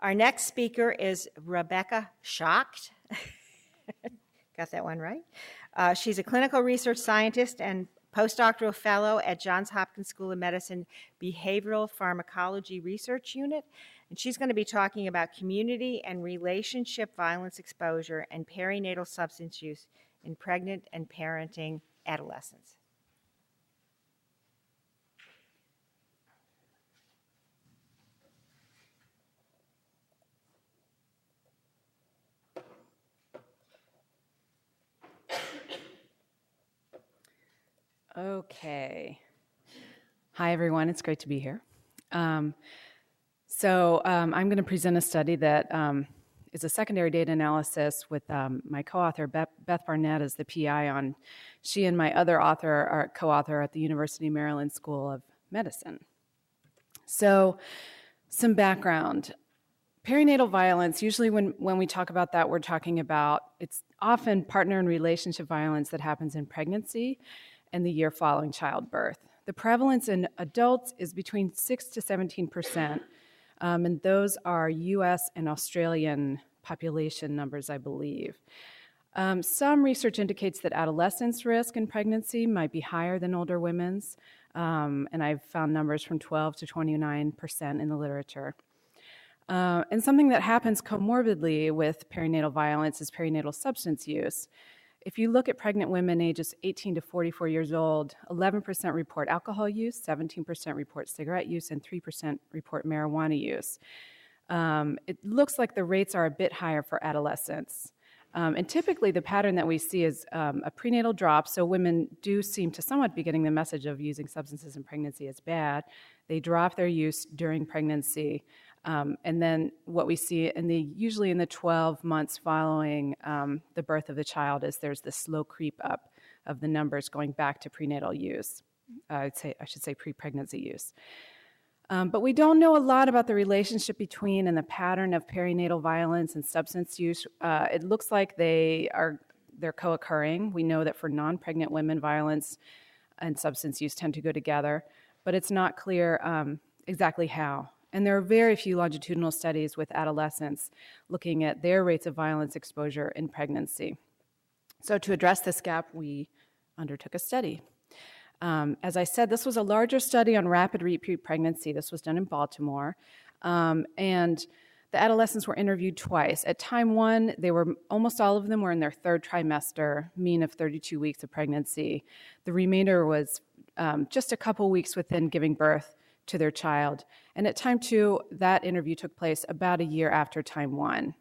Our next speaker is Rebecca Schacht. Got that one right? She's a clinical research scientist and postdoctoral fellow at Johns Hopkins School of Medicine Behavioral Pharmacology Research Unit. And she's going to be talking about community and relationship violence exposure and perinatal substance use in pregnant and parenting adolescents. Okay. Hi, everyone. It's great to be here. I'm going to present a study that is a secondary data analysis with my co-author, Beth Barnett, as the PI on. She and my other author are co-author at the University of Maryland School of Medicine. So, some background. Perinatal violence, usually when we talk about that, we're talking about, it's often partner and relationship violence that happens in pregnancy and the year following childbirth. The prevalence in adults is between 6 to 17%, and those are US and Australian population numbers, I believe. Some research indicates that adolescents' risk in pregnancy might be higher than older women's, and I've found numbers from 12 to 29% in the literature. And something that happens comorbidly with perinatal violence is perinatal substance use. If you look at pregnant women ages 18 to 44 years old, 11% report alcohol use, 17% report cigarette use, and 3% report marijuana use. It looks like the rates are a bit higher for adolescents. And typically the pattern that we see is a prenatal drop, so women do seem to somewhat be getting the message of using substances in pregnancy is bad. They drop their use during pregnancy. And then what we see usually in the 12 months following the birth of the child is there's this slow creep up of the numbers going back to prenatal use. I should say pre-pregnancy use. But we don't know a lot about the relationship between and the pattern of perinatal violence and substance use. It looks like they're co-occurring. We know that for non-pregnant women, violence and substance use tend to go together, but it's not clear exactly how. And there are very few longitudinal studies with adolescents looking at their rates of violence exposure in pregnancy. So to address this gap, we undertook a study. As I said, this was a larger study on rapid repeat pregnancy. This was done in Baltimore. And the adolescents were interviewed twice. At time one, almost all of them were in their third trimester, mean of 32 weeks of pregnancy. The remainder was just a couple weeks within giving birth to their child. And at time two, that interview took place about a year after time one.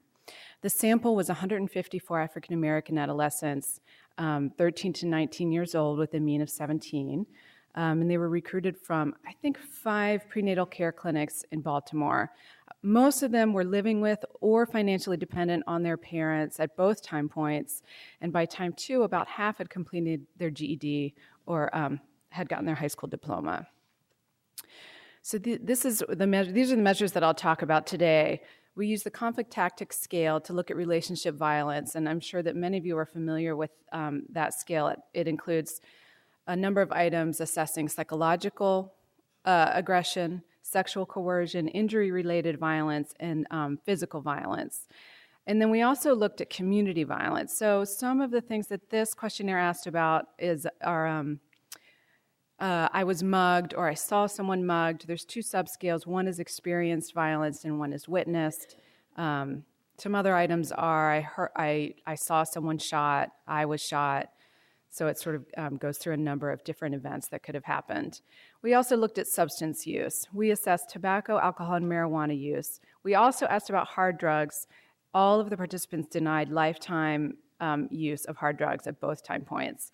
The sample was 154 African American adolescents, 13 to 19 years old with a mean of 17. And they were recruited from, I think, 5 prenatal care clinics in Baltimore. Most of them were living with or financially dependent on their parents at both time points. And by time two, about half had completed their GED or had gotten their high school diploma. So these are the measures that I'll talk about today. We use the conflict tactics scale to look at relationship violence, and I'm sure that many of you are familiar with that scale. It includes a number of items assessing psychological aggression, sexual coercion, injury-related violence, and physical violence. And then we also looked at community violence. So some of the things that this questionnaire asked about are I was mugged or I saw someone mugged. There's 2 subscales. One is experienced violence and one is witnessed. Some other items are I saw someone shot, I was shot. So it sort of goes through a number of different events that could have happened. We also looked at substance use. We assessed tobacco, alcohol, and marijuana use. We also asked about hard drugs. All of the participants denied lifetime use of hard drugs at both time points.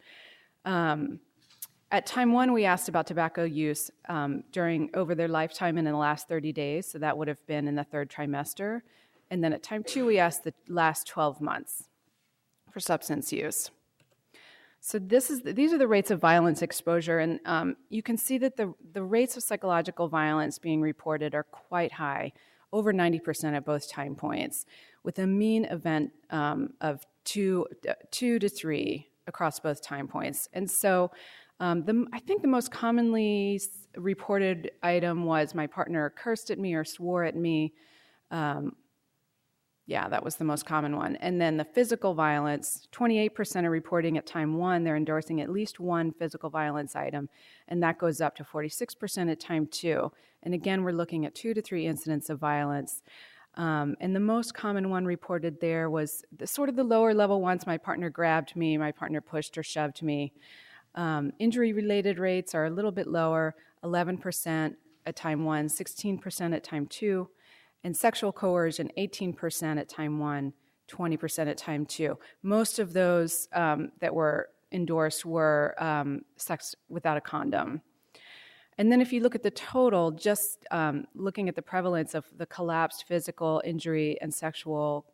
At time one, we asked about tobacco use over their lifetime and in the last 30 days, so that would have been in the 3rd trimester. And then at time two, we asked the last 12 months for substance use. So these are the rates of violence exposure, and you can see that the rates of psychological violence being reported are quite high, over 90% at both time points, with a mean event of 2 to 3 across both time points. And so I think the most commonly reported item was my partner cursed at me or swore at me. Yeah, that was the most common one. And then the physical violence, 28% are reporting at time 1, they're endorsing at least one physical violence item, and that goes up to 46% at time 2. And again, we're looking at 2 to 3 incidents of violence. And the most common one reported there was sort of the lower level ones. My partner grabbed me, my partner pushed or shoved me. Injury-related rates are a little bit lower, 11% at time 1, 16% at time 2. And sexual coercion, 18% at time 1, 20% at time 2. Most of those that were endorsed were sex without a condom. And then if you look at the total, just looking at the prevalence of the collapsed physical injury and sexual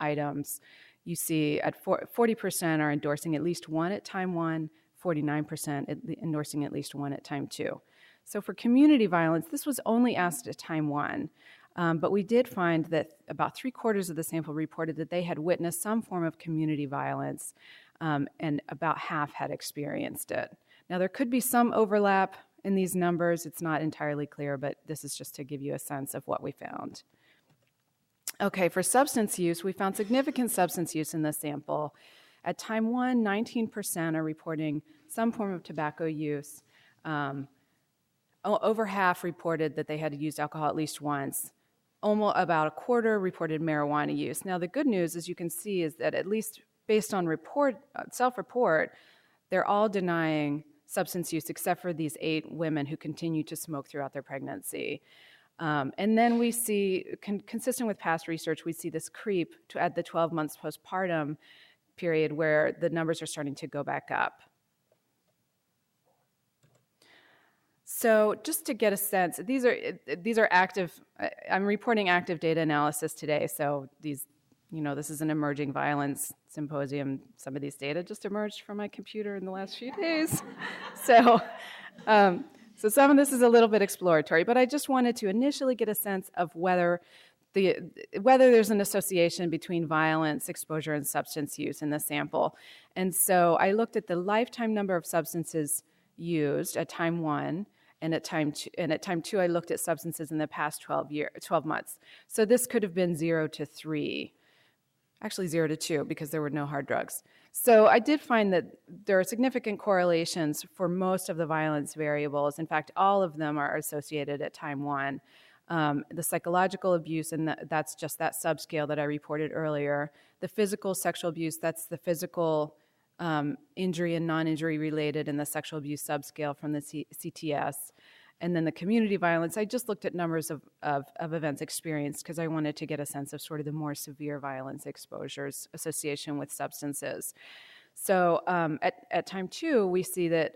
items, you see at 40% are endorsing at least one at time 1, 49% endorsing at least one at time 2. So for community violence, this was only asked at time 1. But we did find that about 3/4 of the sample reported that they had witnessed some form of community violence, and about half had experienced it. Now, there could be some overlap in these numbers. It's not entirely clear, but this is just to give you a sense of what we found. Okay, for substance use, we found significant substance use in this sample. At time 1, 19% are reporting some form of tobacco use. Over half reported that they had used alcohol at least once. Almost about 1/4 reported marijuana use. Now, the good news, as you can see, is that at least based on self-report, they're all denying substance use except for these 8 women who continue to smoke throughout their pregnancy. And then we see, consistent with past research, we see this creep at the 12 months postpartum period where the numbers are starting to go back up. So just to get a sense, these are active. I'm reporting active data analysis today. So these, this is an emerging violence symposium. Some of these data just emerged from my computer in the last few days. So some of this is a little bit exploratory, but I just wanted to initially get a sense of whether there's an association between violence, exposure, and substance use in the sample. And so I looked at the lifetime number of substances used at time 1. And at time 2, I looked at substances in the past 12 months. So this could have been 0 to 3, actually 0 to 2, because there were no hard drugs. So I did find that there are significant correlations for most of the violence variables. In fact, all of them are associated at time 1. The psychological abuse, and that's just that subscale that I reported earlier. The physical sexual abuse, that's the physical injury and non-injury related, and the sexual abuse subscale from the CTS. And then the community violence, I just looked at numbers of events experienced because I wanted to get a sense of sort of the more severe violence exposures association with substances. So at time 2, we see that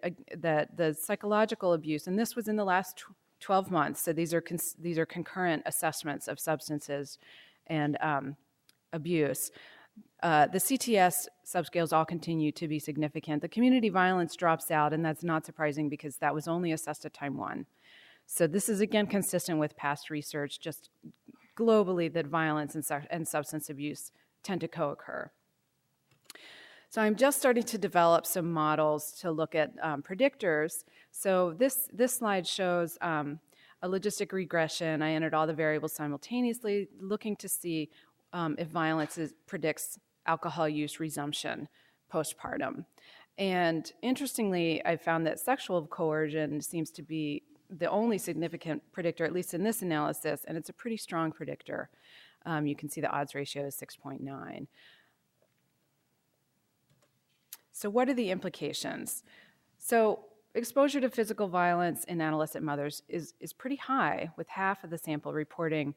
the psychological abuse, and this was in the last 12 months, so these are concurrent assessments of substances and abuse. The CTS subscales all continue to be significant. The community violence drops out, and that's not surprising because that was only assessed at time 1. So this is, again, consistent with past research, just globally that violence and substance abuse tend to co-occur. So I'm just starting to develop some models to look at predictors. So this slide shows a logistic regression. I entered all the variables simultaneously, looking to see if violence predicts alcohol use resumption postpartum. And interestingly, I found that sexual coercion seems to be the only significant predictor, at least in this analysis, and it's a pretty strong predictor. You can see the odds ratio is 6.9. So what are the implications? So exposure to physical violence in adolescent mothers is pretty high, with half of the sample reporting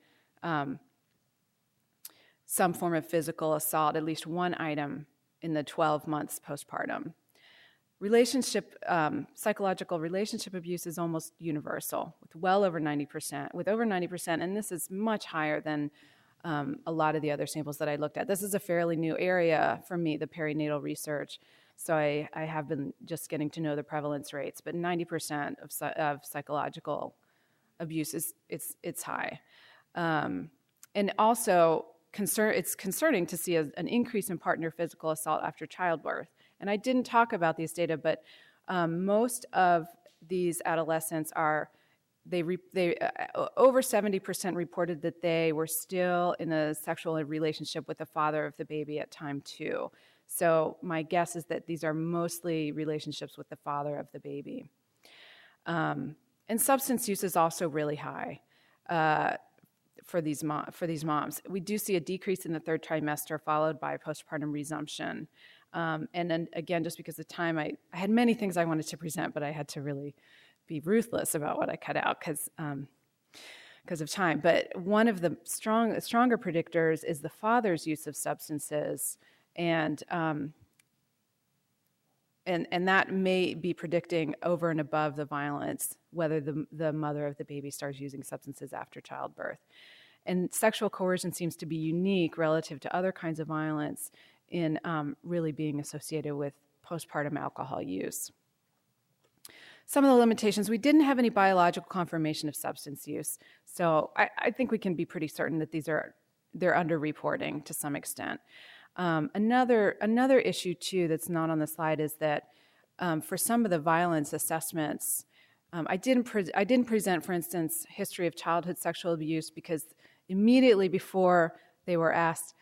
some form of physical assault, at least one item in the 12 months postpartum. Psychological relationship abuse is almost universal, with over 90%, and this is much higher than a lot of the other samples that I looked at. This is a fairly new area for me, the perinatal research, so I have been just getting to know the prevalence rates, but 90% of psychological abuse it's high. And also, it's concerning to see an increase in partner physical assault after childbirth. And I didn't talk about these data, but most of these adolescents are over 70% reported that they were still in a sexual relationship with the father of the baby at time 2. So my guess is that these are mostly relationships with the father of the baby. And substance use is also really high for these moms. We do see a decrease in the 3rd trimester followed by postpartum resumption. And then again, just because of time, I had many things I wanted to present, but I had to really be ruthless about what I cut out because of time. But one of the stronger predictors is the father's use of substances, and that may be predicting over and above the violence whether the mother of the baby starts using substances after childbirth. And sexual coercion seems to be unique relative to other kinds of violence in really being associated with postpartum alcohol use. Some of the limitations, we didn't have any biological confirmation of substance use, so I think we can be pretty certain that they're underreporting to some extent. Another issue too that's not on the slide is that for some of the violence assessments, I didn't present, for instance, history of childhood sexual abuse because immediately before they were asked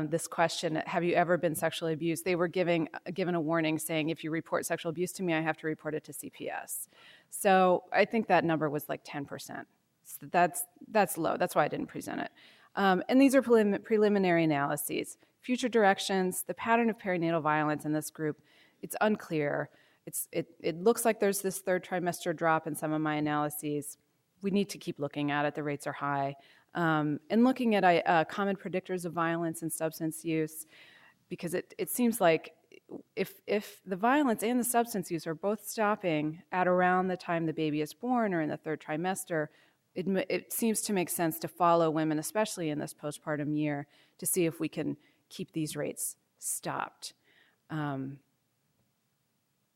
this question, have you ever been sexually abused, they were given a warning saying, if you report sexual abuse to me, I have to report it to CPS. So I think that number was like 10%. So that's low. That's why I didn't present it. And these are preliminary analyses. Future directions, the pattern of perinatal violence in this group, it's unclear. It looks like there's this 3rd trimester drop in some of my analyses. We need to keep looking at it. The rates are high. And looking at common predictors of violence and substance use, because it seems like if the violence and the substance use are both stopping at around the time the baby is born or in the 3rd trimester, it seems to make sense to follow women, especially in this postpartum year, to see if we can keep these rates stopped.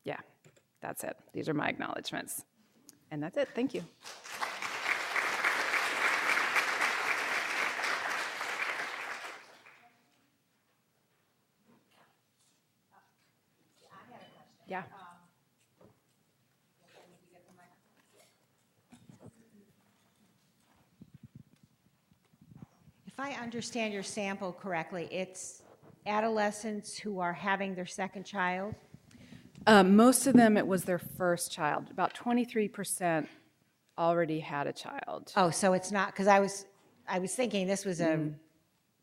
Yeah, that's it. These are my acknowledgments. And that's it. Thank you. Yeah. If I understand your sample correctly, it's adolescents who are having their second child? Most of them, it was their first child. About 23% already had a child. Oh, so it's not, because I was thinking this was a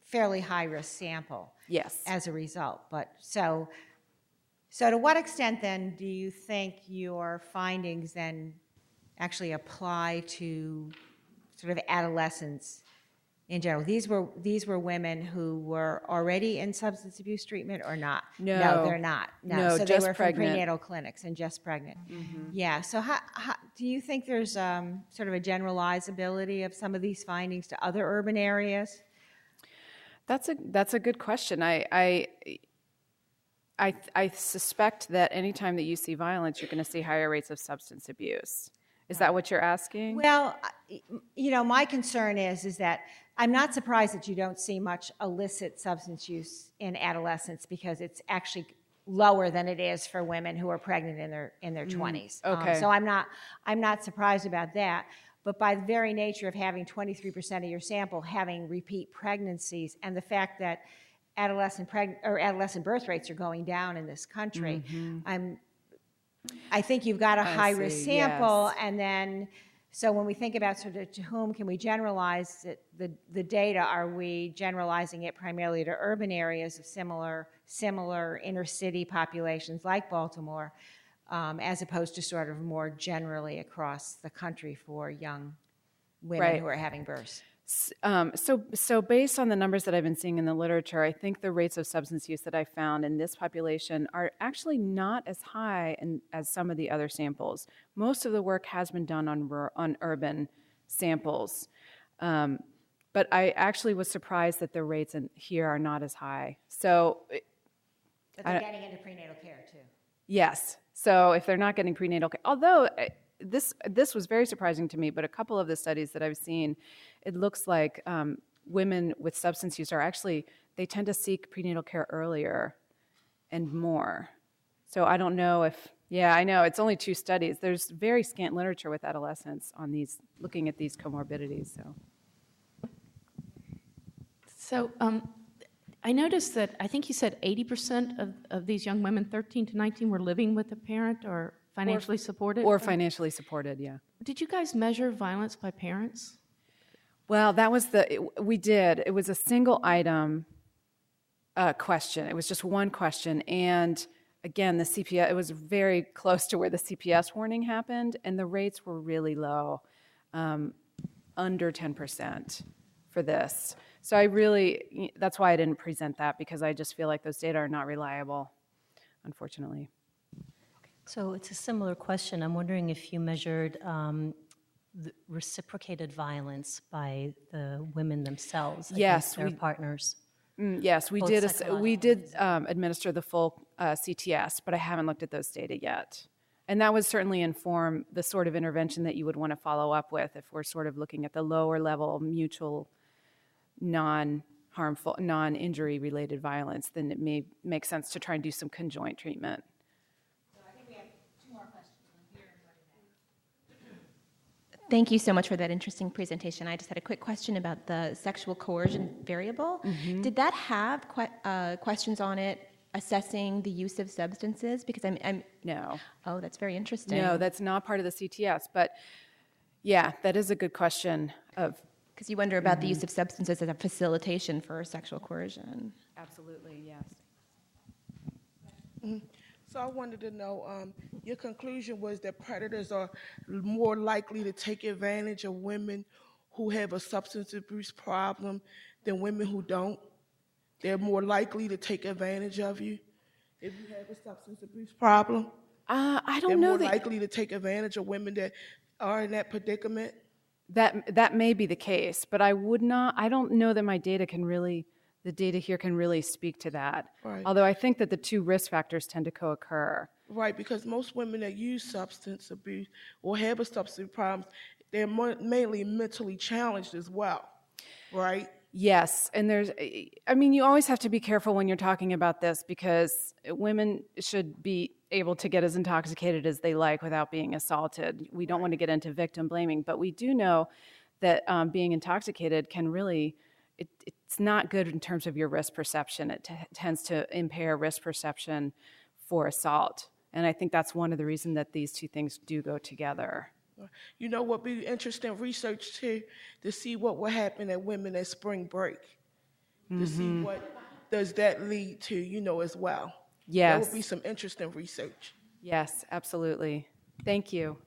fairly high-risk sample. Yes. As a result. But so to what extent then do you think your findings then actually apply to sort of adolescents in general? These were women who were already in substance abuse treatment or not? No, they're not. No, so just they were pregnant. From prenatal clinics and just pregnant. Mm-hmm. Yeah. So how do you think there's sort of a generalizability of some of these findings to other urban areas? That's a good question. I suspect that anytime that you see violence, you're going to see higher rates of substance abuse. Is that what you're asking? Well, my concern is that I'm not surprised that you don't see much illicit substance use in adolescents because it's actually lower than it is for women who are pregnant in their 20s. Okay. So I'm not surprised about that. But by the very nature of having 23% of your sample having repeat pregnancies and the fact that adolescent birth rates are going down in this country, I think you've got a high-risk sample, yes. And then, so when we think about sort of to whom can we generalize it, the data, are we generalizing it primarily to urban areas of similar inner-city populations like Baltimore, as opposed to sort of more generally across the country for young women who are having births? So based on the numbers that I've been seeing in the literature, I think the rates of substance use that I found in this population are actually not as high as some of the other samples. Most of the work has been done on urban samples. But I actually was surprised that the rates here are not as high. So, but they're getting into prenatal care too. Yes. So if they're not getting prenatal care, although this was very surprising to me, but a couple of the studies that I've seen, it looks like women with substance use they tend to seek prenatal care earlier and more. So I don't know if Yeah, I know. It's only 2 studies. There's very scant literature with adolescents on these, looking at these comorbidities. So I noticed that I think you said 80% of these young women, 13 to 19, were living with a parent or financially supported. Or financially supported, yeah. Did you guys measure violence by parents? Well, that was we did. It was a single item question. It was just one question. And again, the CPS, it was very close to where the CPS warning happened, and the rates were really low, under 10% for this. So that's why I didn't present that, because I just feel like those data are not reliable, unfortunately. So it's a similar question. I'm wondering if you measured the reciprocated violence by the women themselves against their partners. Yes, we did. We did administer the full CTS, but I haven't looked at those data yet. And that would certainly inform the sort of intervention that you would want to follow up with if we're sort of looking at the lower level mutual, non-harmful, non-injury related violence. Then it may make sense to try and do some conjoint treatment. Thank you so much for that interesting presentation. I just had a quick question about the sexual coercion variable. Mm-hmm. Did that have questions on it assessing the use of substances? Because I'm No. Oh, that's very interesting. No, that's not part of the CTS. But yeah, that is a good question. Because you wonder about the use of substances as a facilitation for sexual coercion. Absolutely, yes. Mm-hmm. So I wanted to know, your conclusion was that predators are more likely to take advantage of women who have a substance abuse problem than women who don't? They're more likely to take advantage of you if you have a substance abuse problem? I don't They're know more that likely to take advantage of women that are in that predicament? that may be the case, but I don't know that the data here can really speak to that. Right. Although I think that the 2 risk factors tend to co-occur. Right, because most women that use substance abuse or have a substance abuse problem, they're mainly mentally challenged as well, right? Yes, and you always have to be careful when you're talking about this, because women should be able to get as intoxicated as they like without being assaulted. We don't want to get into victim blaming, but we do know that being intoxicated can really, it's not good in terms of your risk perception. It tends to impair risk perception for assault. And I think that's one of the reasons that these 2 things do go together. You know what would be interesting research too, to see what will happen at women at spring break, to see what does that lead to, as well. Yes. That would be some interesting research. Yes, absolutely. Thank you.